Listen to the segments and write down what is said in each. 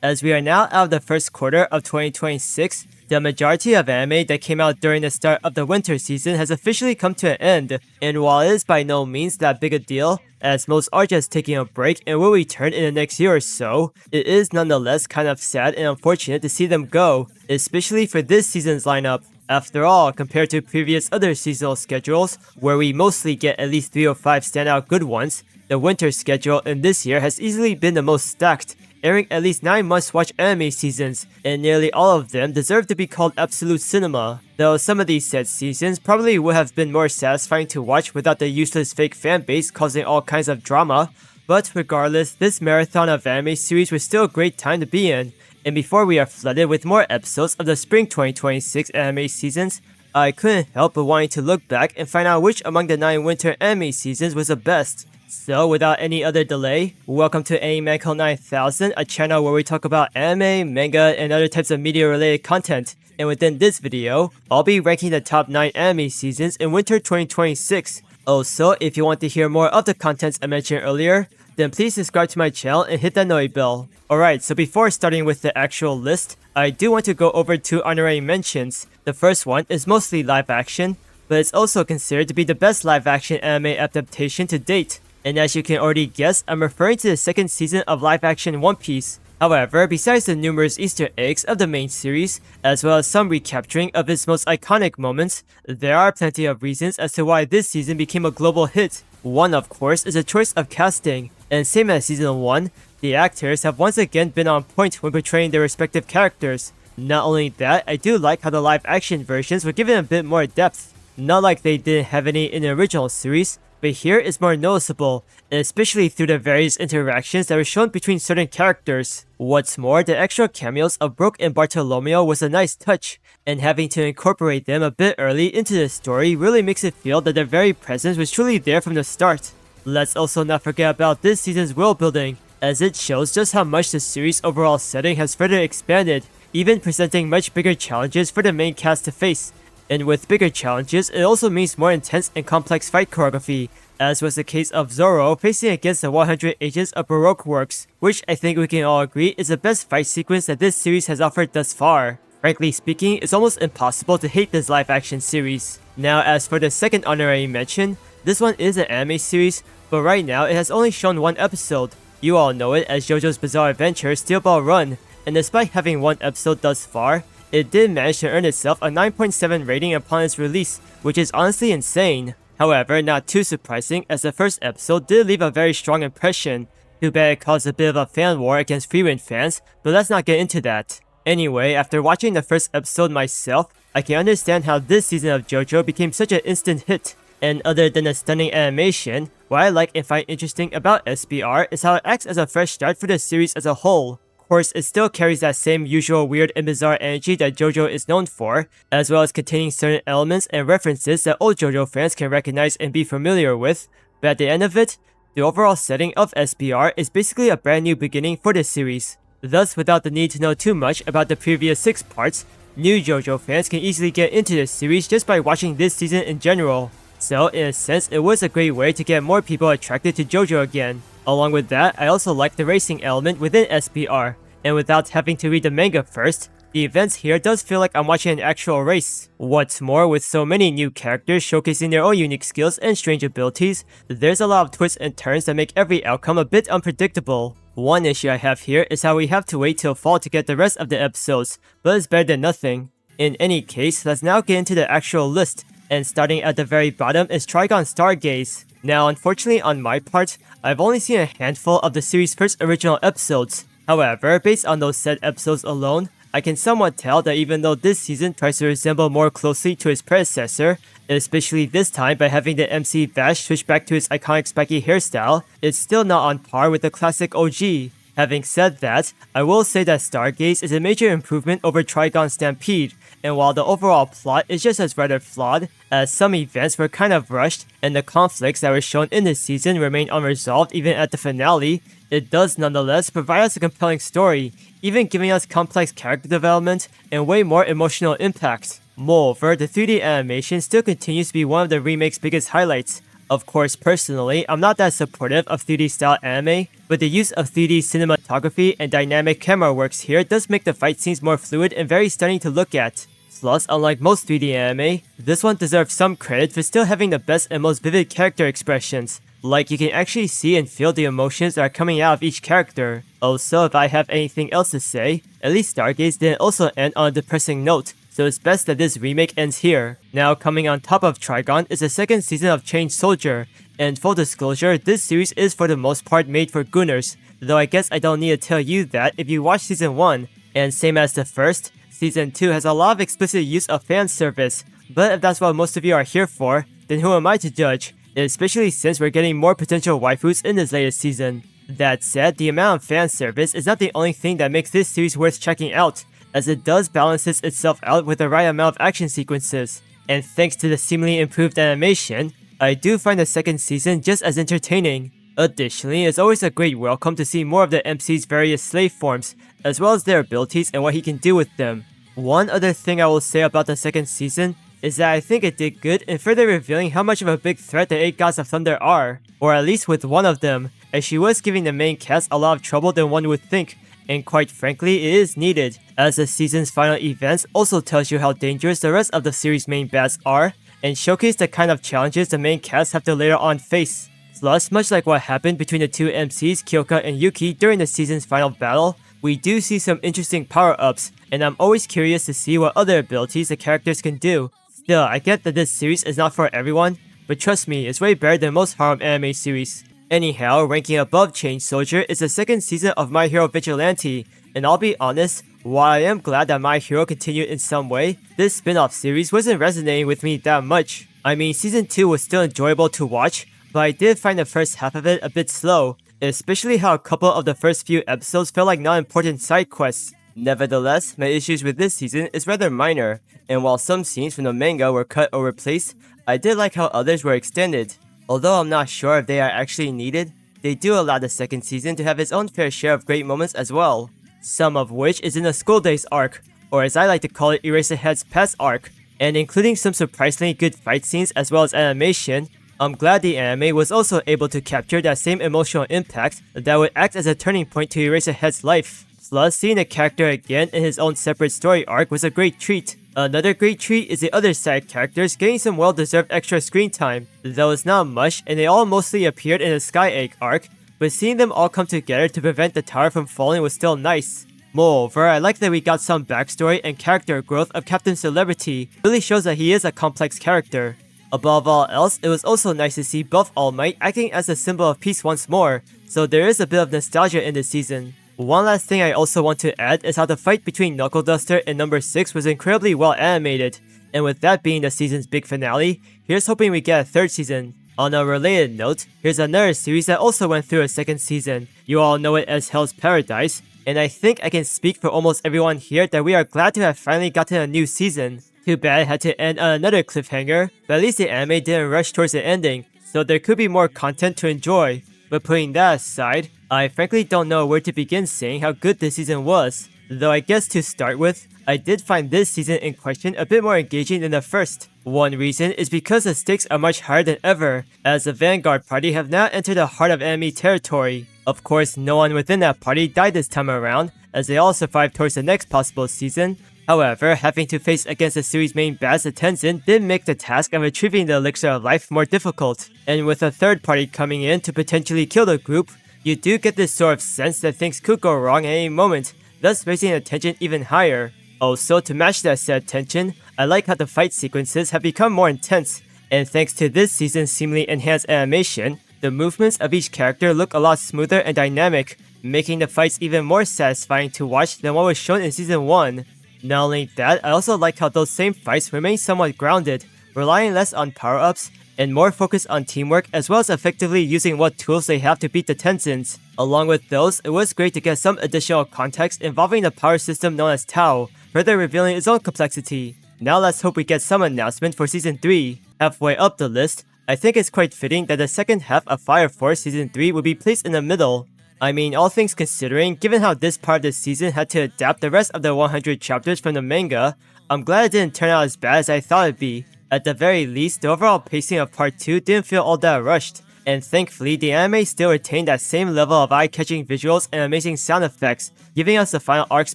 As we are now out of the first quarter of 2026, the majority of anime that came out during the start of the winter season has officially come to an end, and while it is by no means that big a deal, as most are just taking a break and will return in the next year or so, it is nonetheless kind of sad and unfortunate to see them go, especially for this season's lineup. After all, compared to previous other seasonal schedules, where we mostly get at least 3 or 5 standout good ones, the winter schedule in this year has easily been the most stacked, airing at least 9 must-watch anime seasons, and nearly all of them deserve to be called absolute cinema. Though some of these said seasons probably would have been more satisfying to watch without the useless fake fanbase causing all kinds of drama, but regardless, this marathon of anime series was still a great time to be in. And before we are flooded with more episodes of the spring 2026 anime seasons, I couldn't help but wanting to look back and find out which among the 9 winter anime seasons was the best. So without any other delay, welcome to Animeco 9000, a channel where we talk about anime, manga, and other types of media related content. And within this video, I'll be ranking the top 9 anime seasons in winter 2026. Also, if you want to hear more of the contents I mentioned earlier, then please subscribe to my channel and hit that notify bell. Alright, so before starting with the actual list, I do want to go over 2 honorary mentions. The first one is mostly live action, but it's also considered to be the best live action anime adaptation to date. And as you can already guess, I'm referring to the second season of live action One Piece. However, besides the numerous Easter eggs of the main series, as well as some recapturing of its most iconic moments, there are plenty of reasons as to why this season became a global hit. One, of course, is a choice of casting, and same as season 1, the actors have once again been on point when portraying their respective characters. Not only that, I do like how the live action versions were given a bit more depth. Not like they didn't have any in the original series, but here it's more noticeable, and especially through the various interactions that were shown between certain characters. What's more, the extra cameos of Brook and Bartolomeo was a nice touch, and having to incorporate them a bit early into the story really makes it feel that their very presence was truly there from the start. Let's also not forget about this season's world building, as it shows just how much the series' overall setting has further expanded, even presenting much bigger challenges for the main cast to face. And with bigger challenges, it also means more intense and complex fight choreography, as was the case of Zoro facing against the 100 Agents of Baroque Works, which I think we can all agree is the best fight sequence that this series has offered thus far. Frankly speaking, it's almost impossible to hate this live action series. Now as for the second honorary mention, this one is an anime series, but right now it has only shown 1 episode. You all know it as JoJo's Bizarre Adventure Steel Ball Run, and despite having 1 episode thus far, it did manage to earn itself a 9.7 rating upon its release, which is honestly insane. However, not too surprising as the first episode did leave a very strong impression. Too bad it caused a bit of a fan war against Frieren fans, but let's not get into that. Anyway, after watching the first episode myself, I can understand how this season of JoJo became such an instant hit. And other than the stunning animation, what I like and find interesting about SBR is how it acts as a fresh start for the series as a whole. Of course, it still carries that same usual weird and bizarre energy that JoJo is known for, as well as containing certain elements and references that old JoJo fans can recognize and be familiar with, but at the end of it, the overall setting of SBR is basically a brand new beginning for the series. Thus, without the need to know too much about the previous 6 parts, new JoJo fans can easily get into the series just by watching this season in general. So, in a sense, it was a great way to get more people attracted to JoJo again. Along with that, I also like the racing element within SBR, and without having to read the manga first, the events here does feel like I'm watching an actual race. What's more, with so many new characters showcasing their own unique skills and strange abilities, there's a lot of twists and turns that make every outcome a bit unpredictable. One issue I have here is how we have to wait till fall to get the rest of the episodes, but it's better than nothing. In any case, let's now get into the actual list, and starting at the very bottom is Trigun Stargaze. Now, unfortunately on my part, I've only seen a handful of the series' first original episodes. However, based on those said episodes alone, I can somewhat tell that even though this season tries to resemble more closely to its predecessor, especially this time by having the MC Vash switch back to its iconic spiky hairstyle, it's still not on par with the classic OG. Having said that, I will say that Stargaze is a major improvement over Trigun Stampede, and while the overall plot is just as rather flawed, as some events were kind of rushed, and the conflicts that were shown in this season remain unresolved even at the finale, it does nonetheless provide us a compelling story, even giving us complex character development and way more emotional impact. Moreover, the 3D animation still continues to be one of the remake's biggest highlights. Of course, personally, I'm not that supportive of 3D style anime, but the use of 3D cinematography and dynamic camera works here does make the fight scenes more fluid and very stunning to look at. Plus, unlike most 3D anime, this one deserves some credit for still having the best and most vivid character expressions. Like, you can actually see and feel the emotions that are coming out of each character. Also, if I have anything else to say, at least Stargaze didn't also end on a depressing note, so it's best that this remake ends here. Now, coming on top of Trigun is the second season of Chained Soldier, and full disclosure, this series is for the most part made for Gooners, though I guess I don't need to tell you that if you watch Season 1, and same as the first, Season 2 has a lot of explicit use of fan service, but if that's what most of you are here for, then who am I to judge? Especially since we're getting more potential waifus in this latest season. That said, the amount of fan service is not the only thing that makes this series worth checking out, as it does balances itself out with the right amount of action sequences. And thanks to the seemingly improved animation, I do find the second season just as entertaining. Additionally, it's always a great welcome to see more of the MC's various slave forms, as well as their abilities and what he can do with them. One other thing I will say about the second season is that I think it did good in further revealing how much of a big threat the 8 Gods of Thunder are, or at least with one of them, as she was giving the main cast a lot of trouble than one would think, and quite frankly it is needed, as the season's final events also tells you how dangerous the rest of the series' main bads are, and showcase the kind of challenges the main cast have to later on face. Plus, much like what happened between the two MCs, Kyoka and Yuki, during the season's final battle, we do see some interesting power-ups, and I'm always curious to see what other abilities the characters can do. Still, I get that this series is not for everyone, but trust me, it's way better than most harem anime series. Anyhow, ranking above Chained Soldier is the second season of My Hero Vigilante, and I'll be honest, while I am glad that My Hero continued in some way, this spin-off series wasn't resonating with me that much. I mean, season 2 was still enjoyable to watch, but I did find the first half of it a bit slow, especially how a couple of the first few episodes felt like non-important side quests. Nevertheless, my issues with this season is rather minor, and while some scenes from the manga were cut or replaced, I did like how others were extended. Although I'm not sure if they are actually needed, they do allow the second season to have its own fair share of great moments as well. Some of which is in the School Days arc, or as I like to call it, Eraserhead's past arc, and including some surprisingly good fight scenes as well as animation. I'm glad the anime was also able to capture that same emotional impact that would act as a turning point to Eraserhead's life. Plus, seeing the character again in his own separate story arc was a great treat. Another great treat is the other side characters getting some well-deserved extra screen time, though it's not much and they all mostly appeared in the Sky Egg arc, but seeing them all come together to prevent the tower from falling was still nice. Moreover, I like that we got some backstory and character growth of Captain Celebrity. It really shows that he is a complex character. Above all else, it was also nice to see Buff All Might acting as a symbol of peace once more, so there is a bit of nostalgia in this season. One last thing I also want to add is how the fight between Knuckle Duster and number 6 was incredibly well animated, and with that being the season's big finale, here's hoping we get a third season. On a related note, here's another series that also went through a second season. You all know it as Hell's Paradise, and I think I can speak for almost everyone here that we are glad to have finally gotten a new season. Too bad it had to end on another cliffhanger, but at least the anime didn't rush towards the ending, so there could be more content to enjoy. But putting that aside, I frankly don't know where to begin saying how good this season was. Though I guess to start with, I did find this season in question a bit more engaging than the first. One reason is because the stakes are much higher than ever, as the Vanguard party have now entered the heart of enemy territory. Of course, no one within that party died this time around, as they all survived towards the next possible season. However, having to face against the series' main bads, the Tenzin, did make the task of retrieving the Elixir of Life more difficult. And with a third party coming in to potentially kill the group, you do get this sort of sense that things could go wrong at any moment, thus raising the tension even higher. Also, to match that said tension, I like how the fight sequences have become more intense, and thanks to this season's seemingly enhanced animation, the movements of each character look a lot smoother and dynamic, making the fights even more satisfying to watch than what was shown in Season 1. Not only that, I also like how those same fights remain somewhat grounded, relying less on power-ups, and more focused on teamwork as well as effectively using what tools they have to beat the Tenzins. Along with those, it was great to get some additional context involving the power system known as Tau, further revealing its own complexity. Now let's hope we get some announcement for Season 3. Halfway up the list, I think it's quite fitting that the second half of Fire Force Season 3 would be placed in the middle. I mean, all things considering, given how this part of the season had to adapt the rest of the 100 chapters from the manga, I'm glad it didn't turn out as bad as I thought it'd be. At the very least, the overall pacing of part 2 didn't feel all that rushed, and thankfully, the anime still retained that same level of eye-catching visuals and amazing sound effects, giving us the final arc's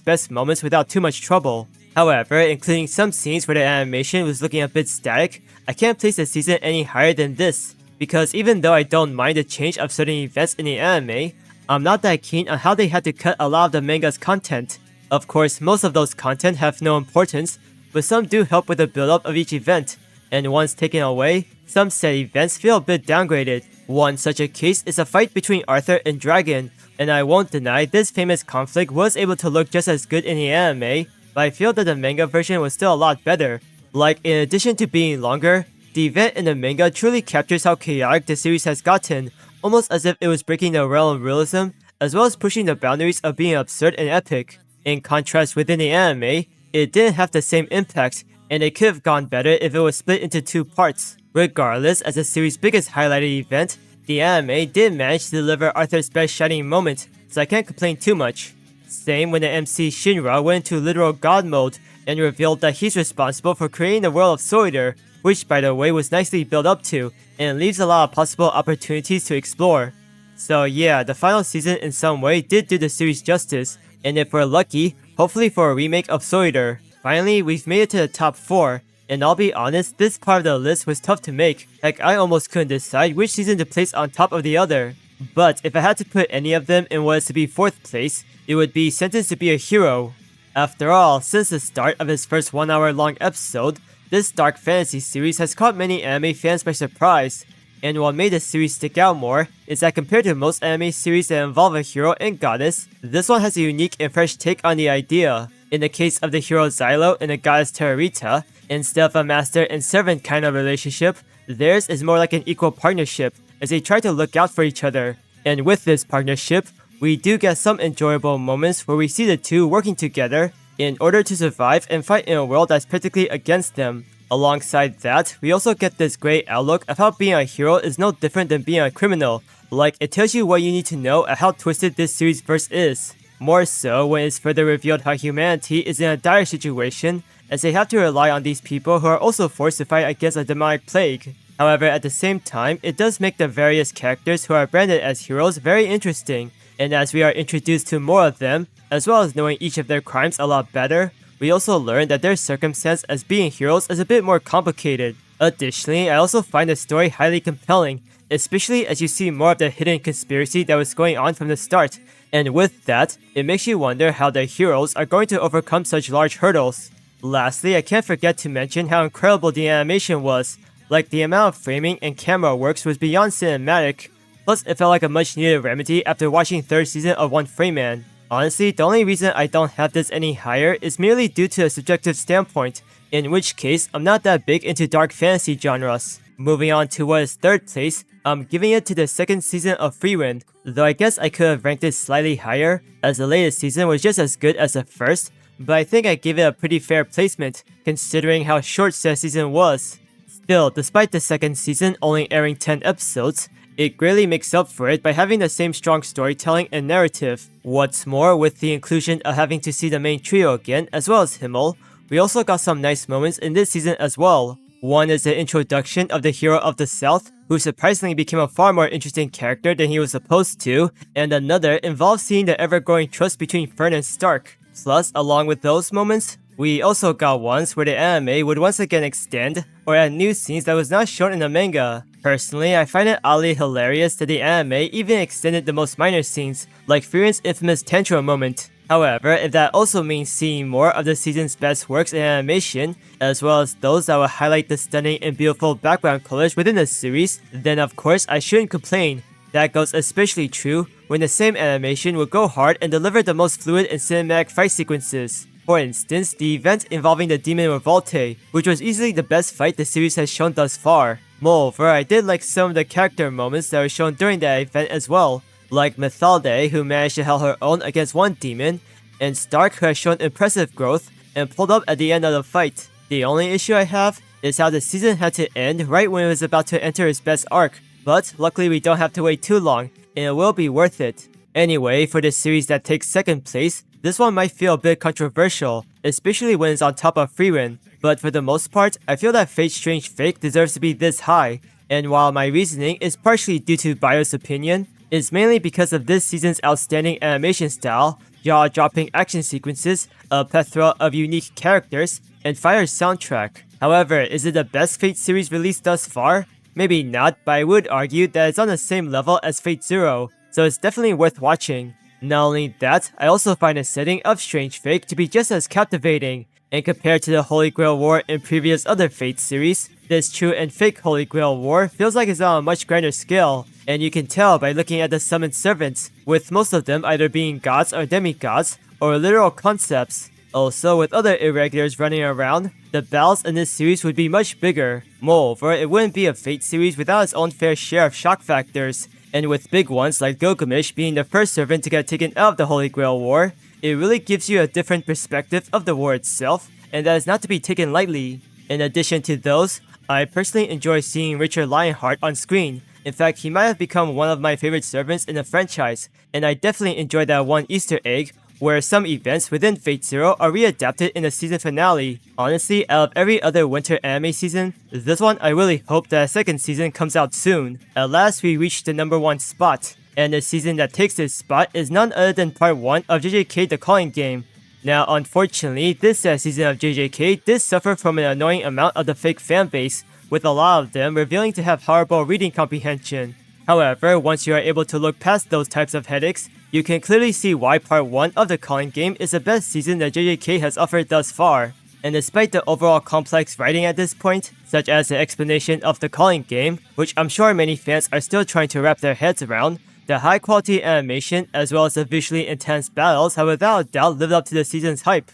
best moments without too much trouble. However, including some scenes where the animation was looking a bit static, I can't place the season any higher than this, because even though I don't mind the change of certain events in the anime, I'm not that keen on how they had to cut a lot of the manga's content. Of course, most of those content have no importance, but some do help with the build-up of each event, and once taken away, some said events feel a bit downgraded. One such a case is a fight between Arthur and Dragon, and I won't deny this famous conflict was able to look just as good in the anime, but I feel that the manga version was still a lot better. Like, in addition to being longer, the event in the manga truly captures how chaotic the series has gotten, almost as if it was breaking the realm of realism, as well as pushing the boundaries of being absurd and epic. In contrast, within the anime, it didn't have the same impact, and it could have gone better if it was split into 2 parts. Regardless, as the series' biggest highlighted event, the anime did manage to deliver Arthur's best shining moment, so I can't complain too much. Same when the MC Shinra went into literal god mode and revealed that he's responsible for creating the world of Zoider, which by the way was nicely built up to, and leaves a lot of possible opportunities to explore. So yeah, the final season in some way did do the series justice, and if we're lucky, hopefully for a remake of Zoider. Finally, we've made it to the top 4, and I'll be honest, this part of the list was tough to make. Heck, I almost couldn't decide which season to place on top of the other. But if I had to put any of them in what is to be 4th place, it would be Sentenced to be a Hero. After all, since the start of its first 1 hour long episode, this dark fantasy series has caught many anime fans by surprise. And what made the series stick out more is that compared to most anime series that involve a hero and goddess, this one has a unique and fresh take on the idea. In the case of the hero Xylo and the goddess Terrorita, instead of a master and servant kind of relationship, theirs is more like an equal partnership, as they try to look out for each other. And with this partnership, we do get some enjoyable moments where we see the two working together in order to survive and fight in a world that's practically against them. Alongside that, we also get this great outlook of how being a hero is no different than being a criminal. Like, it tells you what you need to know and how twisted this series verse is. More so when it's further revealed how humanity is in a dire situation, as they have to rely on these people who are also forced to fight against a demonic plague. However, at the same time, it does make the various characters who are branded as heroes very interesting, and as we are introduced to more of them, as well as knowing each of their crimes a lot better, we also learn that their circumstance as being heroes is a bit more complicated. Additionally, I also find the story highly compelling, especially as you see more of the hidden conspiracy that was going on from the start, and with that, it makes you wonder how the heroes are going to overcome such large hurdles. Lastly, I can't forget to mention how incredible the animation was. Like, the amount of framing and camera works was beyond cinematic. Plus, it felt like a much needed remedy after watching 3rd season of One Frame Man. Honestly, the only reason I don't have this any higher is merely due to a subjective standpoint, in which case, I'm not that big into dark fantasy genres. Moving on to what is 3rd place, I'm giving it to the 2nd season of Frieren, though I guess I could have ranked it slightly higher, as the latest season was just as good as the first, but I think I gave it a pretty fair placement, considering how short said season was. Still, despite the 2nd season only airing 10 episodes, it greatly makes up for it by having the same strong storytelling and narrative. What's more, with the inclusion of having to see the main trio again, as well as Himmel, we also got some nice moments in this season as well. One is the introduction of the hero of the South, who surprisingly became a far more interesting character than he was supposed to, and another involves seeing the ever-growing trust between Fern and Stark. Plus, along with those moments, we also got ones where the anime would once again extend or add new scenes that was not shown in the manga. Personally, I find it oddly hilarious that the anime even extended the most minor scenes, like Frieren's infamous tantrum moment. However, if that also means seeing more of the season's best works in animation, as well as those that will highlight the stunning and beautiful background colors within the series, then of course I shouldn't complain. That goes especially true when the same animation would go hard and deliver the most fluid and cinematic fight sequences. For instance, the event involving the Demon Revolte, which was easily the best fight the series has shown thus far. Moreover, I did like some of the character moments that were shown during that event as well, like Methalde, who managed to hold her own against one demon, and Stark, who has shown impressive growth and pulled up at the end of the fight. The only issue I have is how the season had to end right when it was about to enter its best arc, but luckily we don't have to wait too long, and it will be worth it. Anyway, for the series that takes 2nd place, this one might feel a bit controversial, especially when it's on top of Frieren. but for the most part, I feel that Fate Strange Fake deserves to be this high, and while my reasoning is partially due to biased opinion, it's mainly because of this season's outstanding animation style, jaw-dropping action sequences, a plethora of unique characters, and fire soundtrack. However, is it the best Fate series released thus far? Maybe not, but I would argue that it's on the same level as Fate Zero, so it's definitely worth watching. Not only that, I also find the setting of Strange Fake to be just as captivating, and compared to the Holy Grail War in previous other Fate series, this true and fake Holy Grail War feels like it's on a much grander scale, and you can tell by looking at the summoned servants, with most of them either being gods or demigods, or literal concepts. Also, with other irregulars running around, the battles in this series would be much bigger. Moreover, it wouldn't be a Fate series without its own fair share of shock factors, and with big ones like Gilgamesh being the first servant to get taken out of the Holy Grail War, it really gives you a different perspective of the war itself, and that is not to be taken lightly. In addition to those, I personally enjoy seeing Richard Lionheart on screen. In fact, he might have become one of my favorite servants in the franchise, and I definitely enjoyed that one Easter egg where some events within Fate Zero are readapted in the season finale. Honestly, out of every other winter anime season, this one I really hope that a second season comes out soon. At last, we reached the #1 spot, and the season that takes this spot is none other than part 1 of JJK The Calling Game. Now, unfortunately, this season of JJK did suffer from an annoying amount of the fake fanbase, with a lot of them revealing to have horrible reading comprehension. However, once you are able to look past those types of headaches, you can clearly see why part 1 of The Calling Game is the best season that JJK has offered thus far. And despite the overall complex writing at this point, such as the explanation of The Calling Game, which I'm sure many fans are still trying to wrap their heads around, the high quality animation as well as the visually intense battles have without a doubt lived up to the season's hype.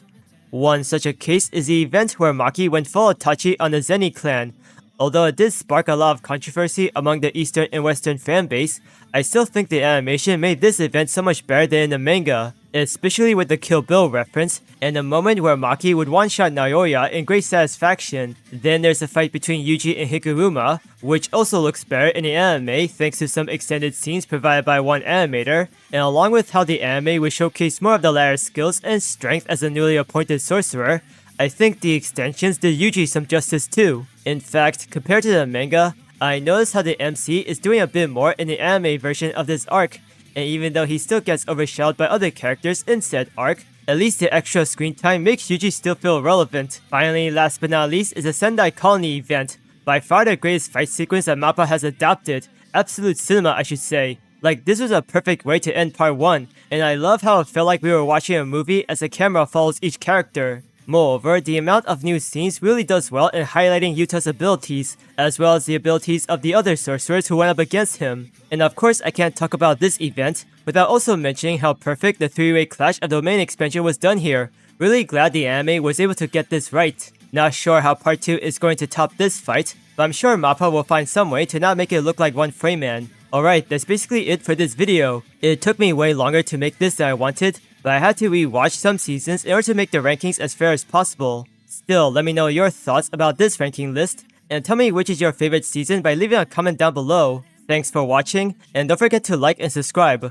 One such a case is the event where Maki went full Itachi on the Zeni clan. Although it did spark a lot of controversy among the Eastern and Western fanbase, I still think the animation made this event so much better than in the manga, especially with the Kill Bill reference, and the moment where Maki would one-shot Naoya in great satisfaction. Then there's a fight between Yuji and Higuruma, which also looks better in the anime thanks to some extended scenes provided by one animator, and along with how the anime would showcase more of the latter's skills and strength as a newly appointed sorcerer, I think the extensions did Yuji some justice too. In fact, compared to the manga, I noticed how the MC is doing a bit more in the anime version of this arc, and even though he still gets overshadowed by other characters in said arc, at least the extra screen time makes Yuji still feel relevant. Finally, last but not least is the Sendai Colony event, by far the greatest fight sequence that MAPPA has adapted, absolute cinema I should say. Like, this was a perfect way to end part 1, and I love how it felt like we were watching a movie as the camera follows each character. Moreover, the amount of new scenes really does well in highlighting Yuta's abilities, as well as the abilities of the other sorcerers who went up against him. And of course, I can't talk about this event without also mentioning how perfect the 3-way clash of the main expansion was done here. Really glad the anime was able to get this right. Not sure how part 2 is going to top this fight, but I'm sure MAPPA will find some way to not make it look like one frame man. Alright, that's basically it for this video. It took me way longer to make this than I wanted, but I had to re-watch some seasons in order to make the rankings as fair as possible. Still, let me know your thoughts about this ranking list, and tell me which is your favorite season by leaving a comment down below. Thanks for watching, and don't forget to like and subscribe.